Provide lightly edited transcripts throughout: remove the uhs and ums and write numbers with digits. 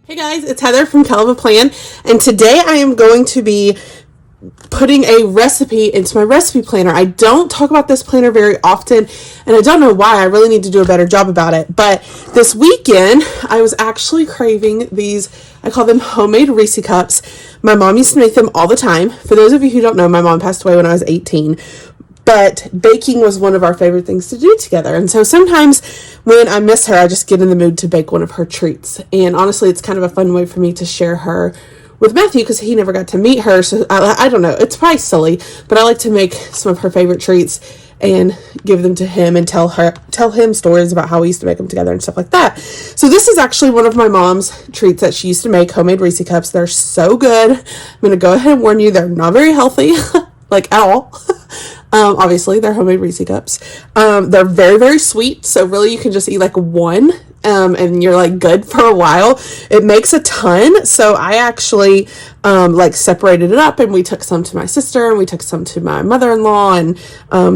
Hey guys, it's Heather from Kell of a Plan, and today I am going to be putting a recipe into my recipe planner. I don't talk about this planner very often, and I don't know why. I really need to do a better job about it. But this weekend, I was actually craving these, I call them homemade Reese cups. My mom used to make them all the time. For those of you who don't know, my mom passed away when I was 18. But baking was one of our favorite things to do together. And so sometimes when I miss her, I just get in the mood to bake one of her treats. And honestly, it's kind of a fun way for me to share her with Matthew because he never got to meet her. So I don't know. It's probably silly, but I like to make some of her favorite treats and give them to him and tell him stories about how we used to make them together and stuff like that. So this is actually one of my mom's treats that she used to make, homemade Reese cups. They're so good. I'm going to go ahead and warn you, they're not very healthy, like at all. Obviously they're homemade Reese cups. They're very, very sweet. So really you can just eat like one, and you're like good for a while. It makes a ton. So I actually, like separated it up and we took some to my sister and we took some to my mother-in-law and,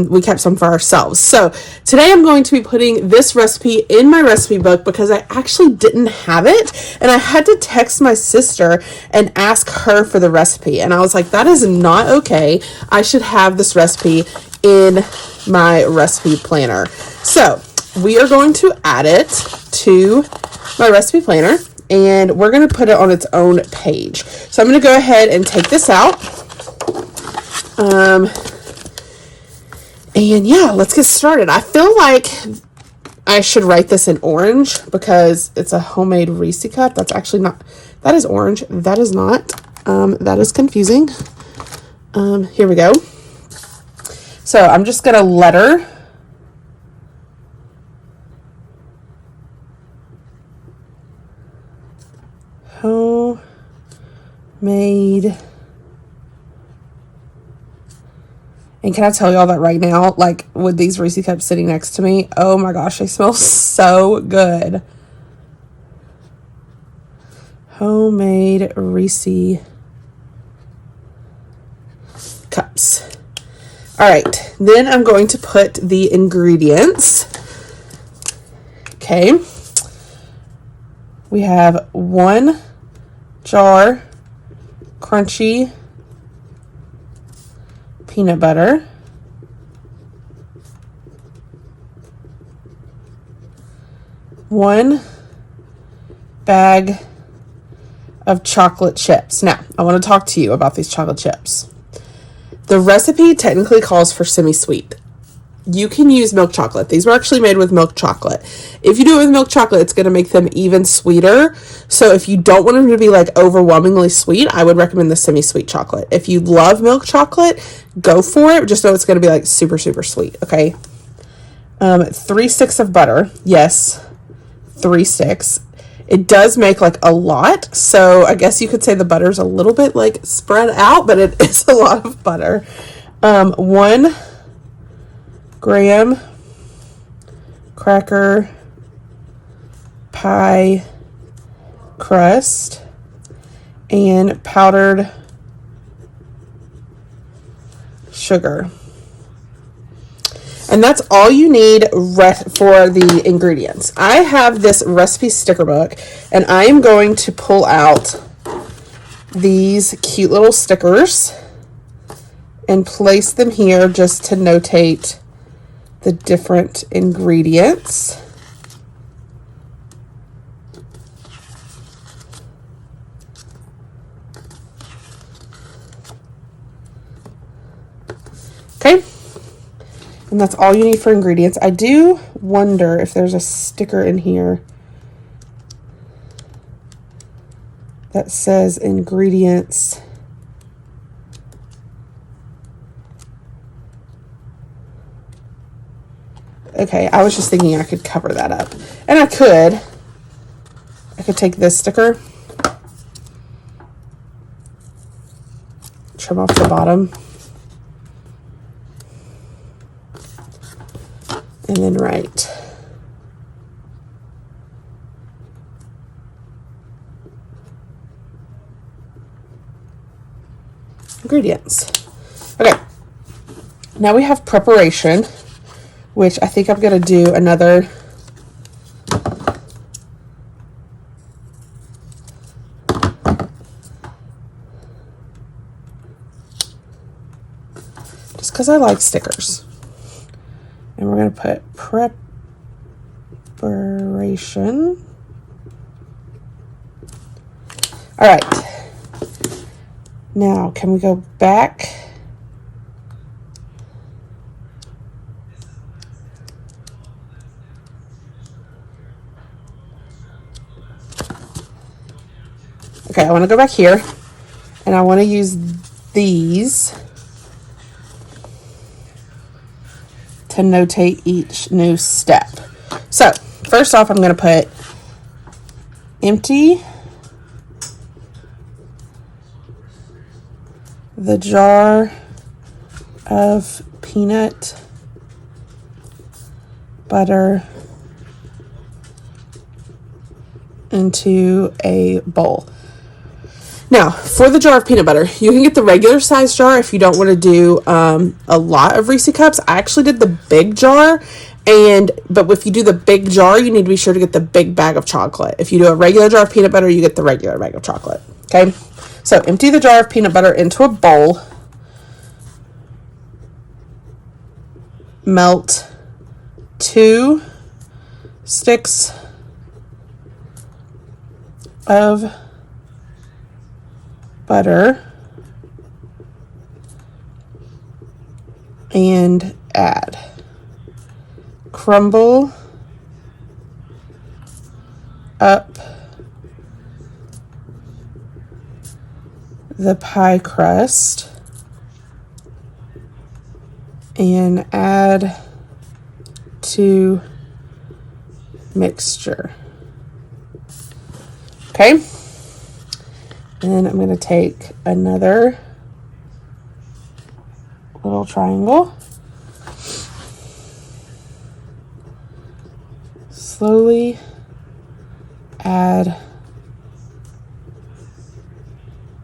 we kept some for ourselves. So today I'm going to be putting this recipe in my recipe book because I actually didn't have it and I had to text my sister and ask her for the recipe. And I was like, that is not okay. I should have this recipe in my recipe planner. So we are going to add it to my recipe planner and we're going to put it on its own page. So I'm going to go ahead and take this out. And yeah, let's get started. I feel like I should write this in orange because it's a homemade Reese cup. That's actually not, that is orange. That is not. That is confusing. Here we go. So I'm just going to letter homemade. And can I tell y'all that right now, like with these Reese cups sitting next to me, oh my gosh, they smell so good. Homemade Reese cups. All right, then I'm going to put the ingredients. Okay. We have 1 jar crunchy peanut butter, 1 bag of chocolate chips. Now, I want to talk to you about these chocolate chips. The recipe technically calls for semi-sweet. You can use milk chocolate. These were actually made with milk chocolate. If you do it with milk chocolate, it's going to make them even sweeter. So if you don't want them to be like overwhelmingly sweet, I would recommend the semi-sweet chocolate. If you love milk chocolate, go for it. Just know it's going to be like super, super sweet. Okay. 3 sticks of butter. Yes. 3 sticks. It does make like a lot. So I guess you could say the butter's a little bit like spread out, but it is a lot of butter. 1 graham cracker pie crust and powdered sugar. And that's all you need for the ingredients. I have this recipe sticker book and I am going to pull out these cute little stickers and place them here just to notate the different ingredients. Okay. And that's all you need for ingredients. I do wonder if there's a sticker in here that says ingredients. Okay, I was just thinking I could cover that up. And I could take this sticker, trim off the bottom, and then write ingredients. Okay, now we have preparation, which I think I'm going to do another just because I like stickers. And we're going to put preparation. All right. Now, can we go back? Okay, I want to go back here, and I want to use these to notate each new step. So, first off, I'm going to put empty the jar of peanut butter into a bowl. Now, for the jar of peanut butter, you can get the regular size jar if you don't want to do a lot of Reese cups. I actually did the big jar, but if you do the big jar, you need to be sure to get the big bag of chocolate. If you do a regular jar of peanut butter, you get the regular bag of chocolate. Okay, so empty the jar of peanut butter into a bowl. Melt 2 sticks of butter and add. Crumble up the pie crust and add to mixture. Okay. And I'm going to take another little triangle. Slowly add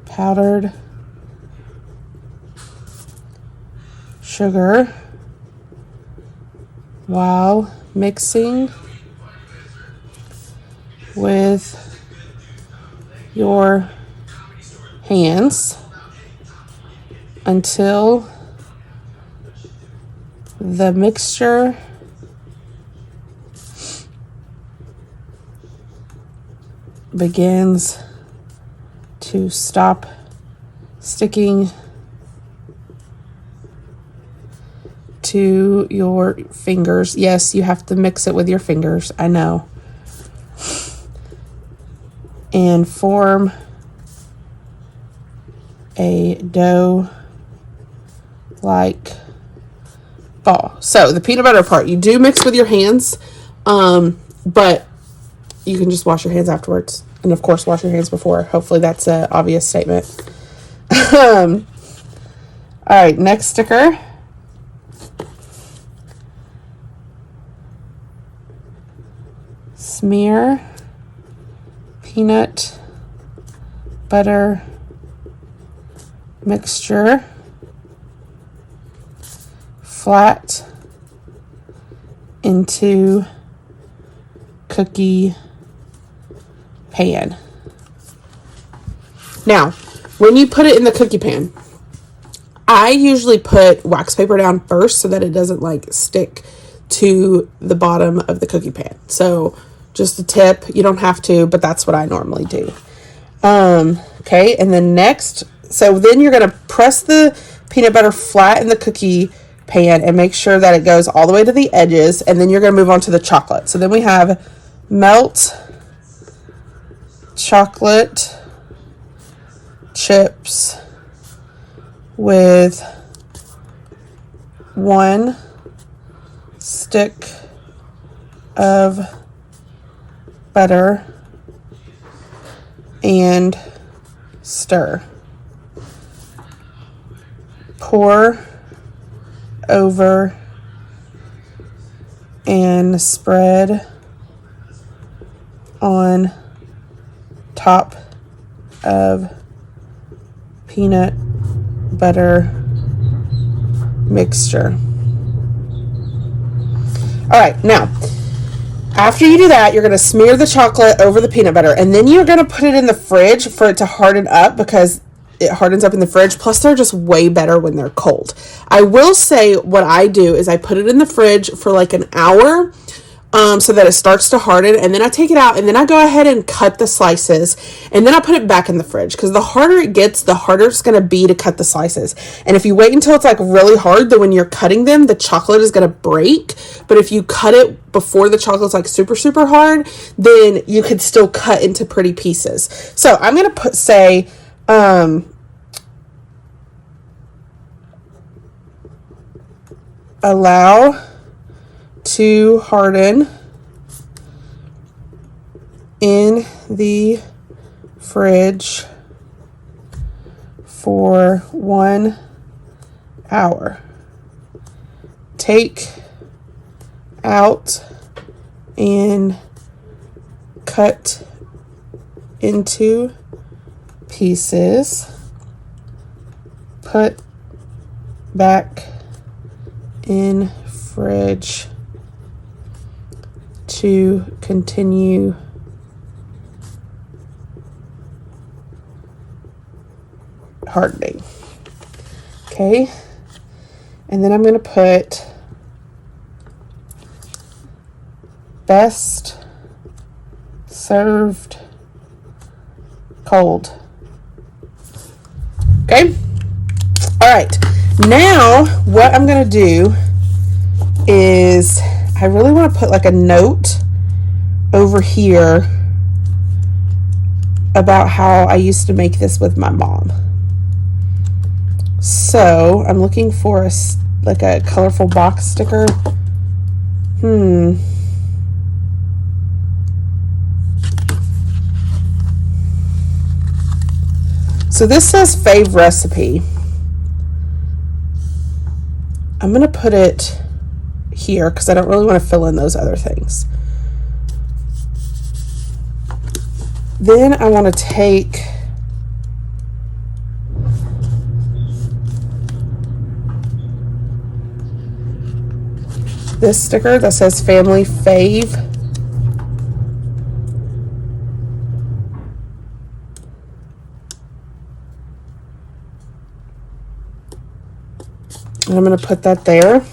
powdered sugar while mixing with your hands until the mixture begins to stop sticking to your fingers. Yes, you have to mix it with your fingers, I know. And form a dough like ball. So the peanut butter part, you do mix with your hands, but you can just wash your hands afterwards. And of course, wash your hands before. Hopefully that's an obvious statement. All right, next sticker. Smear peanut butter mixture flat into cookie pan. Now, when you put it in the cookie pan, I usually put wax paper down first so that it doesn't like stick to the bottom of the cookie pan. So just a tip, you don't have to, but that's what I normally do. Okay, and then next, so then you're going to press the peanut butter flat in the cookie pan and make sure that it goes all the way to the edges, and then you're going to move on to the chocolate. So then we have melt chocolate chips with 1 stick of butter and stir. Pour over and spread on top of peanut butter mixture. All right, now after you do that, you're going to smear the chocolate over the peanut butter, and then you're going to put it in the fridge for it to harden up, because it hardens up in the fridge. Plus, they're just way better when they're cold. I will say what I do is I put it in the fridge for like an hour, so that it starts to harden, and then I take it out, and then I go ahead and cut the slices, and then I put it back in the fridge, because the harder it gets, the harder it's going to be to cut the slices. And if you wait until it's like really hard, then when you're cutting them, the chocolate is going to break. But if you cut it before the chocolate's like super, super hard, then you could still cut into pretty pieces. So I'm going to say, allow to harden in the fridge for 1 hour. Take out and cut into pieces. Put back in fridge to continue hardening. Okay, and then I'm going to put best served cold. Okay, all right, now what I'm going to do is I really want to put like a note over here about how I used to make this with my mom. So I'm looking for like a colorful box sticker. So this says fave recipe. I'm going to put it here because I don't really want to fill in those other things. Then I want to take this sticker that says family fave. And I'm going to put that there.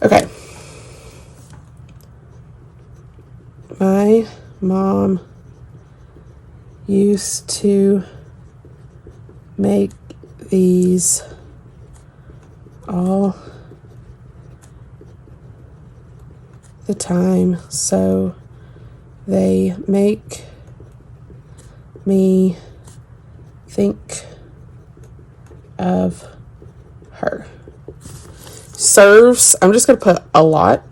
Okay. My mom used to make these all the time, so they make me think of her. Serves, I'm just going to put a lot.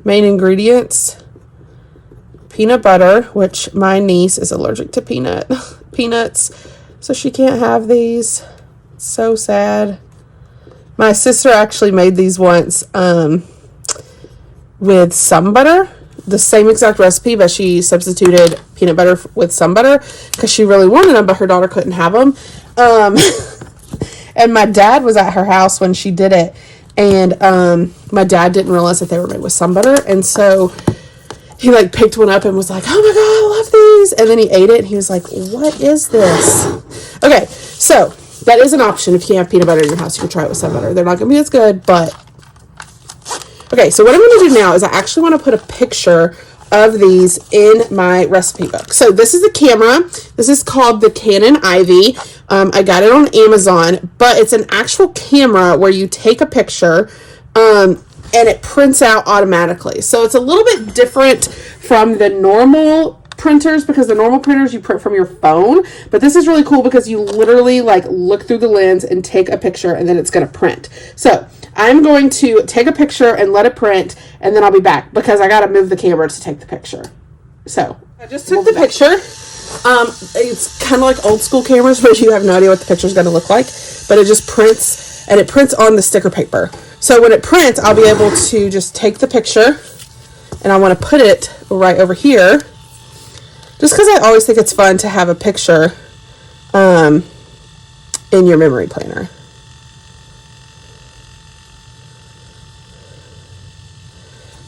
Main ingredients: peanut butter, which my niece is allergic to peanuts, so she can't have these. So sad. My sister actually made these once with some butter, the same exact recipe, but she substituted peanut butter with some butter because she really wanted them, but her daughter couldn't have them. And my dad was at her house when she did it, and my dad didn't realize that they were made with some butter, and so he like picked one up and was like, oh my god, I love these, and then he ate it and he was like, what is this? Okay, so that is an option. If you have peanut butter in your house, you can try it with some butter. They're not gonna be as good, but okay. So what I'm gonna do now is I actually want to put a picture of these in my recipe book. So this is the camera. This is called the Canon Ivy. I got it on Amazon, but it's an actual camera where you take a picture and it prints out automatically. So it's a little bit different from the normal printers, because the normal printers you print from your phone, but this is really cool because you literally like look through the lens and take a picture and then it's going to print. So I'm going to take a picture and let it print, and then I'll be back because I got to move the camera to take the picture. So I just took the picture. It's kind of like old school cameras where you have no idea what the picture is going to look like, but it just prints, and it prints on the sticker paper. So when it prints, I'll be able to just take the picture, and I want to put it right over here, just because I always think it's fun to have a picture in your memory planner.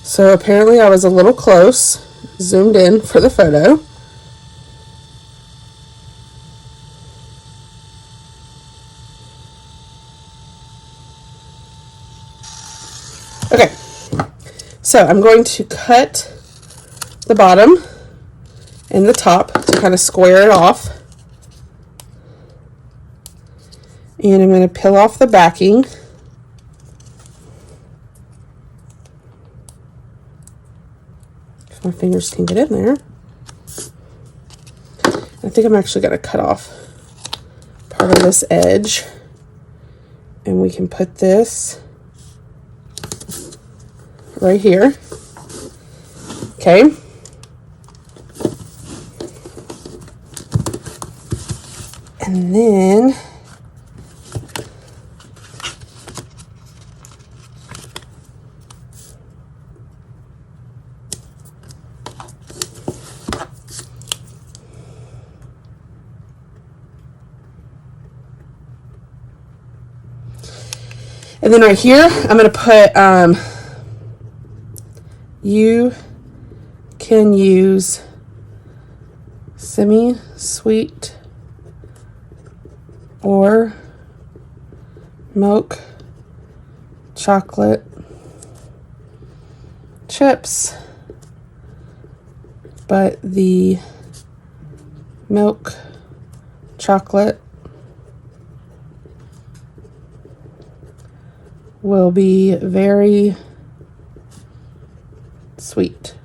So apparently I was a little close, zoomed in for the photo. Okay, so I'm going to cut the bottom and the top to kind of square it off. And I'm going to peel off the backing. If my fingers can get in there. I think I'm actually going to cut off part of this edge. And we can put this right here. Okay. And then right here, I'm going to put, you can use semi-sweet or milk chocolate chips, but the milk chocolate will be very sweet.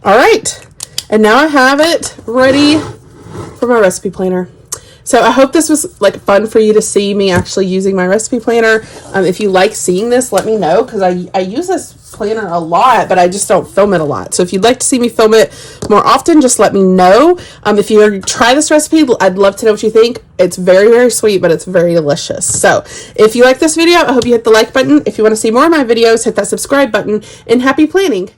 All right, and now I have it ready for my recipe planner. So I hope this was like fun for you to see me actually using my recipe planner. If you like seeing this, let me know, because I use this planner a lot, but I just don't film it a lot. So if you'd like to see me film it more often, just let me know. If you try this recipe, I'd love to know what you think. It's very, very sweet, but it's very delicious. So if you like this video, I hope you hit the like button. If you want to see more of my videos, hit that subscribe button, and happy planning.